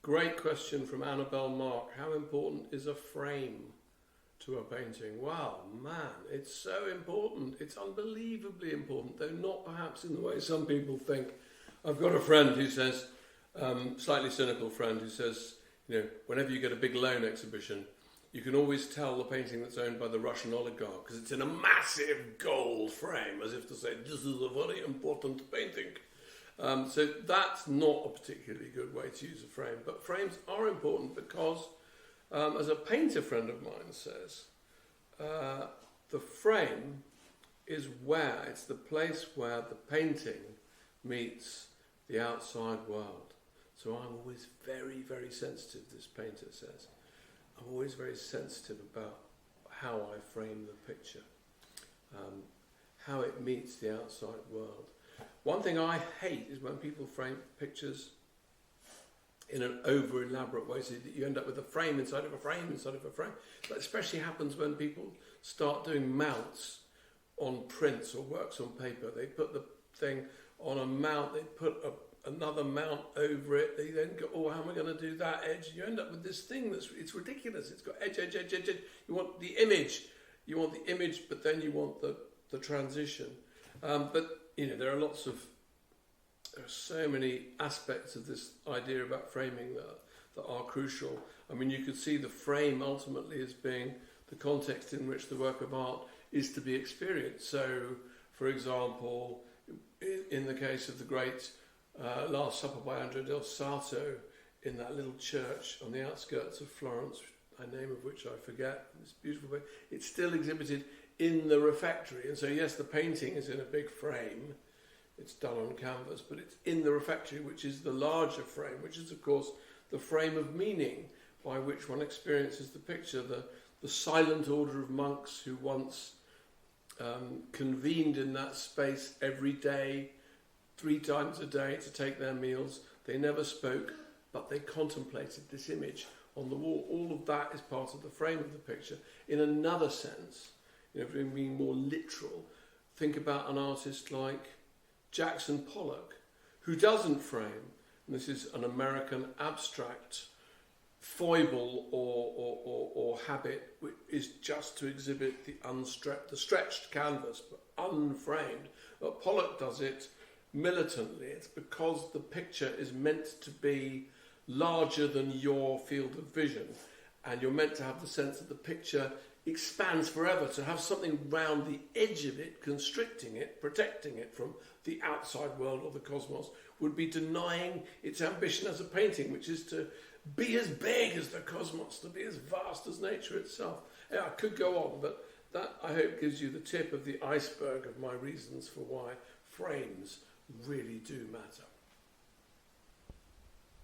Great question from Annabelle Mark. How important is a frame to a painting? Wow, man, it's so important. It's unbelievably important, though not perhaps in the way some people think. I've got a friend who says, slightly cynical friend who says, whenever you get a big loan exhibition, you can always tell the painting that's owned by the Russian oligarch because it's in a massive gold frame, as if to say, this is a very important painting. So that's not a particularly good way to use a frame. But frames are important because, as a painter friend of mine says, the frame is it's the place where the painting meets the outside world. So I'm always very, very sensitive, this painter says. I'm always very sensitive about how I frame the picture, how it meets the outside world. One thing I hate is when people frame pictures in an over-elaborate way, so that you end up with a frame inside of a frame inside of a frame. That especially happens when people start doing mounts on prints or works on paper. They put the thing on a mount, they put another mount over it, they then go, oh, how am I going to do that edge? And you end up with this thing it's ridiculous. It's got edge. You want the image, but then you want the transition. But there are so many aspects of this idea about framing that are crucial. I mean, you could see the frame ultimately as being the context in which the work of art is to be experienced. So, for example, in the case of the great Last Supper by Andrea del Sarto, in that little church on the outskirts of Florence, a name of which I forget, this beautiful way, it's still exhibited in the refectory. And so, yes, the painting is in a big frame, it's done on canvas, but it's in the refectory, which is the larger frame, which is, of course, the frame of meaning by which one experiences the picture, the silent order of monks who once convened in that space every day, 3 times a day, to take their meals. They never spoke, but they contemplated this image on the wall. All of that is part of the frame of the picture. In another sense, being more literal, think about an artist like Jackson Pollock, who doesn't frame. And this is an American abstract foible or habit, which is just to exhibit the stretched canvas, but unframed. But Pollock does it militantly. It's because the picture is meant to be larger than your field of vision, and you're meant to have the sense that the picture expands forever, to have something round the edge of it, constricting it, protecting it from the outside world or the cosmos, would be denying its ambition as a painting, which is to be as big as the cosmos, to be as vast as nature itself. Yeah, I could go on, but that, I hope, gives you the tip of the iceberg of my reasons for why frames really do matter.